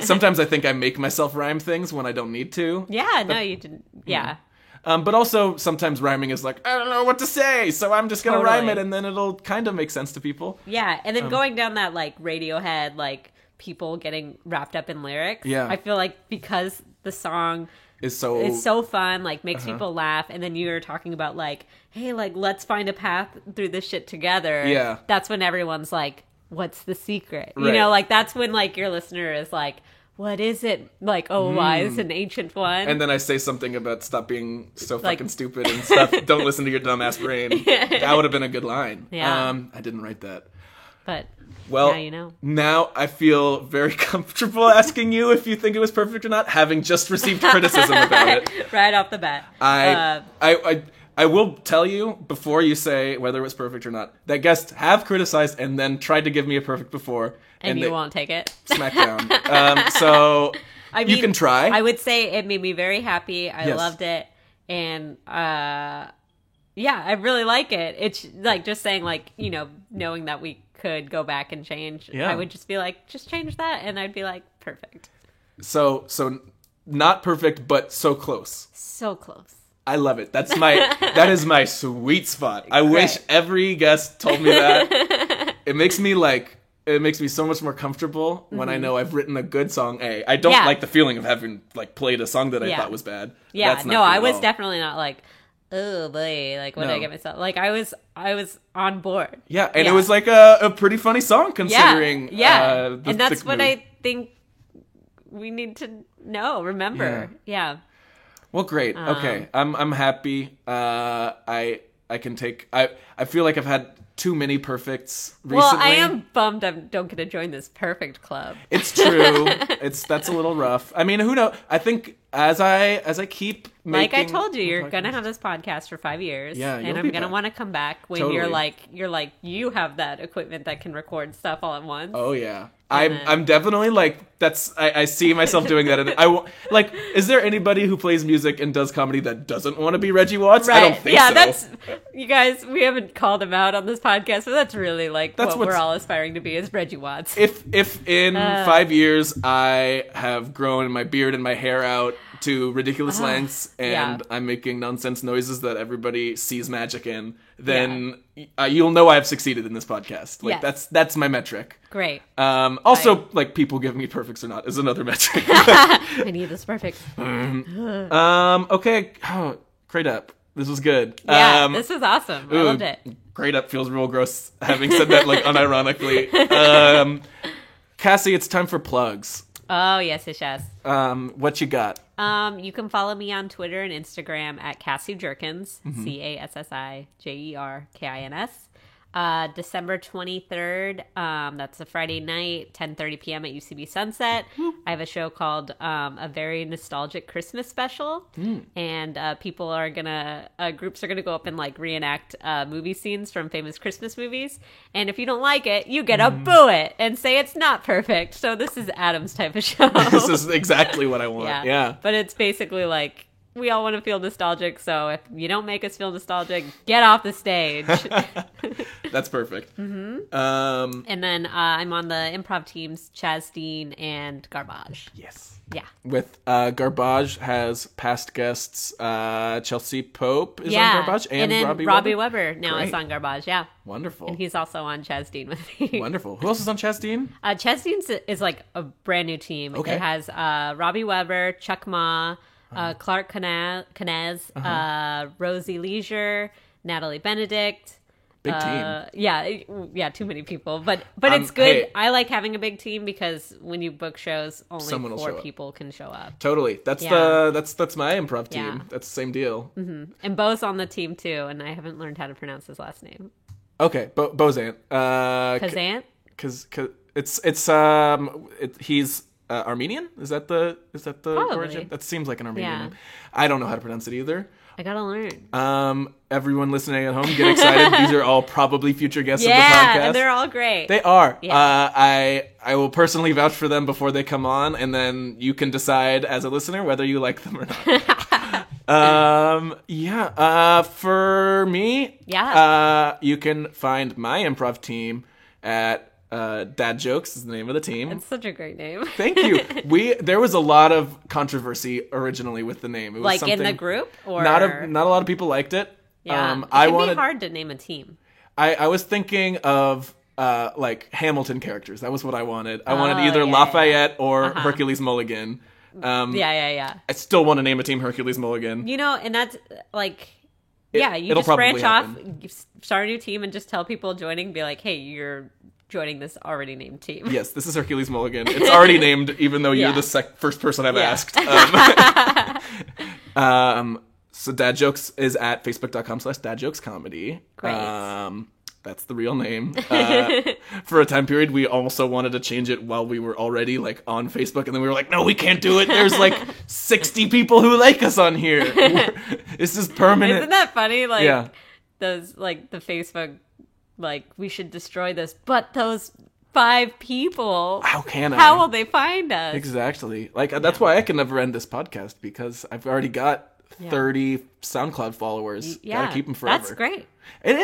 Sometimes I think I make myself rhyme things when I don't need to. Yeah, no, you didn't. Yeah. But also, sometimes rhyming is like, I don't know what to say, so I'm just going to rhyme it, and then it'll kind of make sense to people. Yeah, and then going down that, like, Radiohead, like, people getting wrapped up in lyrics. Yeah. I feel like because the song is so it's so fun, like, makes people laugh, and then you're talking about, like, hey, like, let's find a path through this shit together. Yeah. That's when everyone's like, what's the secret? Right. You know, like, that's when, like, your listener is like, what is it? Like, oh, wise and ancient one. And then I say something about stop being so Like- fucking stupid and stuff. Don't listen to your dumbass brain. That would have been a good line. Yeah. I didn't write that. But Well, now you know. Now I feel very comfortable asking you if you think it was perfect or not, having just received criticism about it. Right off the bat. I will tell you before you say whether it was perfect or not that guests have criticized and then tried to give me a perfect before, and you they won't take it. smack down. So I mean, you can try. I would say it made me very happy. I Yes. loved it. And yeah, I really like it. It's like just saying, like, you know, knowing that we could go back and change. Yeah. I would just be like, just change that. And I'd be like, perfect. So not perfect, but so close. So close. I love it. That is my sweet spot. I wish every guest told me that. It makes me so much more comfortable when I know I've written a good song. I don't like the feeling of having like played a song that I thought was bad. Yeah, That's not no, good I at was all. definitely not like, oh boy, like what did I get myself? Like I was on board. Yeah, and it was like a pretty funny song considering. And that's the what mood. I think we need to know. Remember, yeah. Well, great. Okay, I'm happy. I can take. I feel like I've had too many perfects recently. Well, I am bummed I don't get to join this perfect club. It's true. That's a little rough. I mean, who knows? I think as I keep making, Like I told you, you're gonna have this podcast for 5 years. Yeah, you'll and I'm be gonna back. want to come back when Totally. you're like you have that equipment that can record stuff all at once. Oh yeah, then- I'm definitely like that's. I see myself doing that. And like. Is there anybody who plays music and does comedy that doesn't want to be Reggie Watts? Right. I don't think yeah, so. that's you guys. We haven't called him out on this podcast, but that's really like That's what we're what's- all aspiring to be is Reggie Watts. If in 5 years I have grown my beard and my hair out to ridiculous lengths and yeah. I'm making nonsense noises that everybody sees magic in, then you'll know I have succeeded in this podcast. Like Yes. that's my metric. Great. Also, like people give me perfects or not is another metric. I need this perfect. Okay. Oh, great up. This was good. Yeah, this was awesome. I Ooh, loved it. Great up feels real gross having said that like unironically. Cassie, it's time for plugs. Oh, yes, yes, yes. What you got? You can follow me on Twitter and Instagram at Cassie Jerkins, CassiJerkins. December 23rd, that's a Friday night, 10:30 p.m. at UCB Sunset. I have a show called A Very Nostalgic Christmas Special, and people are gonna, groups are gonna go up and like reenact movie scenes from famous Christmas movies. And if you don't like it, you get to boo it and say it's not perfect. So this is Adam's type of show. This is exactly what I want. Yeah. But it's basically like, we all want to feel nostalgic, so if you don't make us feel nostalgic, get off the stage. That's perfect. And then I'm on the improv teams, Chaz Dean and Garbage. Yes. Yeah. With Garbage has past guests Chelsea Pope is on Garbage and then Robbie Weber now is Great. on Garbage, yeah. Wonderful. And he's also on Chaz Dean with me. Wonderful. Who else is on Chastain? Chaz Dean is like a brand new team. Okay. It has Robbie Weber, Chuck Ma, Clark Canez, Rosie Leisure, Natalie Benedict. Big team. Yeah, too many people, but it's good. Hey. I like having a big team because when you book shows, only Someone will 4 show up. people can show up. Totally. That's Yeah. that's my improv team. Yeah. That's the same deal. And Bo's on the team too, and I haven't learned how to pronounce his last name. Okay, Bozant. Kazant? Cause he's Armenian. Is that the Probably. origin? That seems like an Armenian Yeah. name. I don't know how to pronounce it either. I gotta learn. Everyone listening at home, get excited. These are all probably future guests of the Yeah, podcast. and they're all great. They are. Yeah. I will personally vouch for them before they come on, and then you can decide as a listener whether you like them or not. For me, you can find my improv team at Dad Jokes is the name of the team. It's such a great name. Thank you. There was a lot of controversy originally with the name. It was Like in the something- group, or not a lot of people liked it. Yeah, it I can wanted. be hard to name a team. I was thinking of like Hamilton characters. That was what I wanted. I wanted Oh, either yeah, Lafayette or Hercules Mulligan. Yeah. I still want to name a team Hercules Mulligan. You know, and that's like, you it'll just probably branch off, you start a new team, and just tell people joining, be like, hey, you're joining this already named team. Yes, this is Hercules Mulligan. It's already named, even though you're Yeah. the first person I've Yeah. asked. So Dad Jokes is at facebook.com/dadjokescomedy. Great. That's the real name. For a time period, we also wanted to change it while we were already like on Facebook, and then we were like, no, we can't do it. There's like 60 people who like us on here. This is permanent. Isn't that funny? Like, Yeah. those, like, the Facebook, like, we should destroy this, but those 5 people, How can I? how will they find us? Exactly. Like that's why I can never end this podcast, because I've already got 30 SoundCloud followers. Yeah, Gotta keep them forever. that's great. And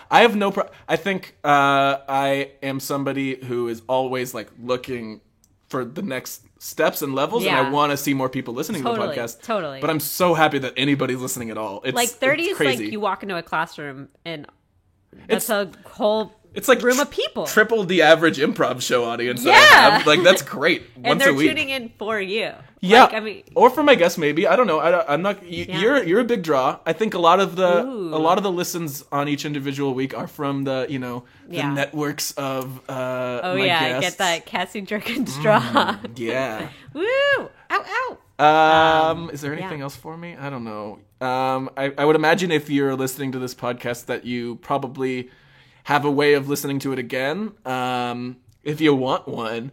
I have no I think I am somebody who is always like looking for the next steps and levels, and I Yeah. want to see more people listening to the podcast. Totally. But I'm so happy that anybody's listening at all. It's Like 30 it's is crazy. like you walk into a classroom and that's a whole It's like room of people. Triple the average improv show audience. that I Yeah. have. Like that's great. and Once they're a week. tuning in for you. Yeah, Like, I mean, or for my guests, maybe. I don't know. I'm not. You're a big draw. I think a lot of the listens on each individual week are from the Yeah. networks of oh my yeah, guests. get that Cassie Jerkins draw. Yeah. Woo! Ow, ow. Is there anything yeah. else for me? I don't know. I would imagine if you're listening to this podcast that you probably have a way of listening to it again. If you want one,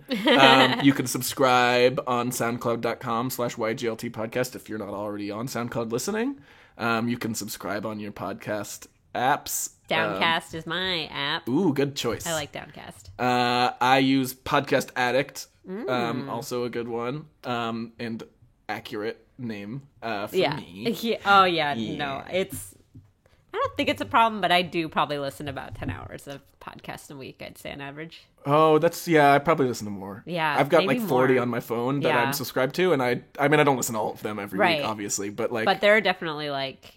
you can subscribe on soundcloud.com/YGLT podcast if you're not already on SoundCloud listening. You can subscribe on your podcast apps. Downcast is my app. Ooh, good choice. I like Downcast. I use Podcast Addict, also a good one, and accurate name for me. Yeah. Oh yeah, Yeah. no, it's. I don't think it's a problem, but I do probably listen to about 10 hours of podcast a week, I'd say on average. Oh, I probably listen to more. Yeah, I've got maybe like 40 more. on my phone that Yeah. I'm subscribed to, and I mean, I don't listen to all of them every Right. week, obviously, but like, But there are definitely like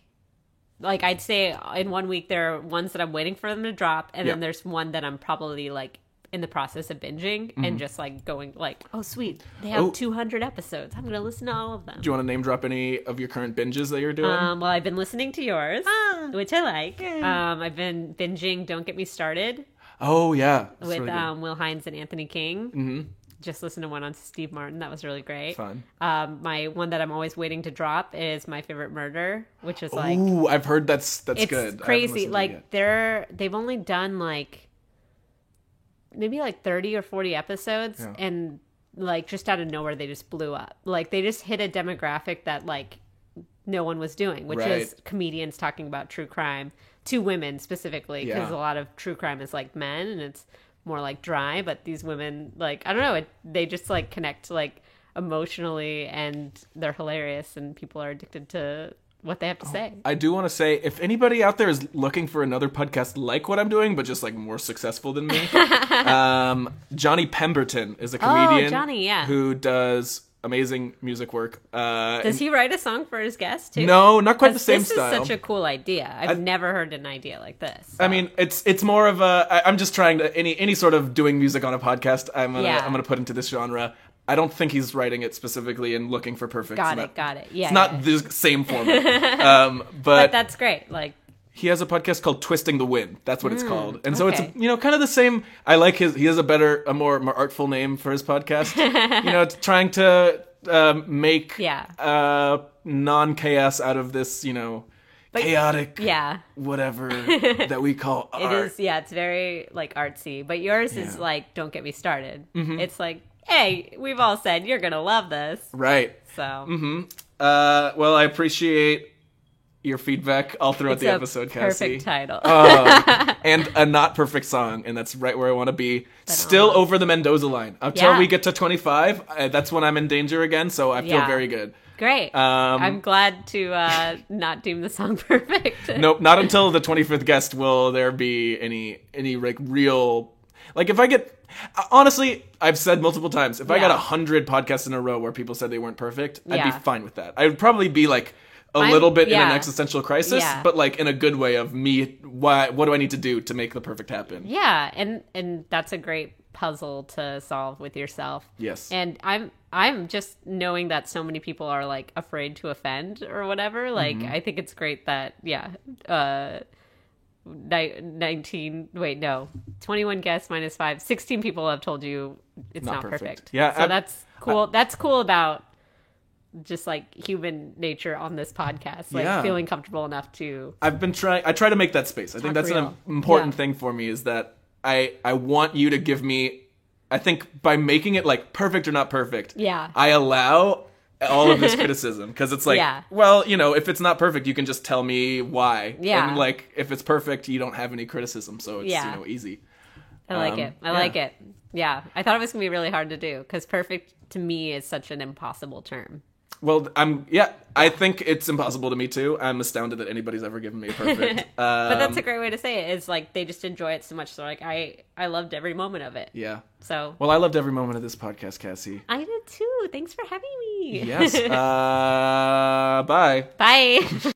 I'd say in 1 week there are ones that I'm waiting for them to drop, and Yeah. then there's one that I'm probably like in the process of binging and just like going like, oh sweet, they have Oh. 200 episodes. I'm gonna listen to all of them. do you want to name drop any of your current binges that you're doing? Well, I've been listening to yours, which I like. I've been binging Don't Get Me Started Oh yeah, that's with really good. Will Hines and Anthony King. Mm-hmm. Just listened to one on Steve Martin. That was really great. Fun. My one that I'm always waiting to drop is My Favorite Murder, which is like Ooh, I've heard that's it's good. I haven't crazy. listened to it Like yet. they've only done like maybe like 30 or 40 episodes, Yeah. and like just out of nowhere they just blew up. Like they just hit a demographic that like no one was doing, which Right. is comedians talking about true crime to women specifically, because Yeah. a lot of true crime is like men and it's more like dry, but these women, like, I don't know, they just like connect like emotionally, and they're hilarious, and people are addicted to what they have to say. I do want to say, if anybody out there is looking for another podcast like what I'm doing, but just like more successful than me, Johnny Pemberton is a comedian Johnny, yeah. who does amazing music work. Does he write a song for his guests too? No, not quite the 'Cause same this style. is such a cool idea. I've never heard an idea like this. I mean, it's more of a. I'm just trying to any sort of doing music on a podcast. I'm gonna put into this genre. I don't think he's writing it specifically and looking for perfect. Got It's it. not- Yeah, It's not yeah. the same format. But but that's great. Like, he has a podcast called Twisting the Wind. That's what it's called. And so okay. it's kind of the same. I like he has a more artful name for his podcast. It's trying to make non-chaos out of this, chaotic yeah, whatever that we call it art. is. Yeah, it's very like artsy. But yours is Yeah. like, don't get me started. Mm-hmm. It's like, hey, we've all said you're gonna love this. Right. So Well, I appreciate your feedback all throughout it's the a episode, Cassie. perfect title. And a not perfect song, and that's right where I want to be. Still over the Mendoza line. Until Yeah. we get to 25, that's when I'm in danger again, so I feel Yeah. very good. Great. I'm glad to not deem the song perfect. Nope, not until the 25th guest will there be any like real... Like if I get... Honestly, I've said multiple times, if I got Yeah. 100 podcasts in a row where people said they weren't perfect, I'd Yeah. be fine with that. I would probably be like... a I'm- little bit in an yeah. existential crisis, Yeah. but like in a good way of me. What do I need to do to make the perfect happen? Yeah, and that's a great puzzle to solve with yourself. Yes. And I'm just knowing that so many people are like afraid to offend or whatever. Like Mm-hmm. I think it's great that 21 guests minus 5, 16 people have told you it's Not not perfect. perfect. Yeah, So that's cool. That's cool about just like human nature on this podcast, like Yeah. feeling comfortable enough to I've been trying. I try to make that space. I think Talk that's an real. important Yeah. thing for me. Is that I want you to give me. I think by making it like perfect or not perfect, Yeah. I allow all of this criticism because it's like, Yeah. well, if it's not perfect, you can just tell me why. Yeah. And like if it's perfect, you don't have any criticism, so it's Yeah. easy. I like it. I like it. Yeah. I thought it was going to be really hard to do because perfect to me is such an impossible term. Well, I think it's impossible to me too. I'm astounded that anybody's ever given me a perfect. But that's a great way to say it. Is like they just enjoy it so much. So like I loved every moment of it. Yeah. So Well, I loved every moment of this podcast, Cassie. I did too. Thanks for having me. Yes. Bye. Bye.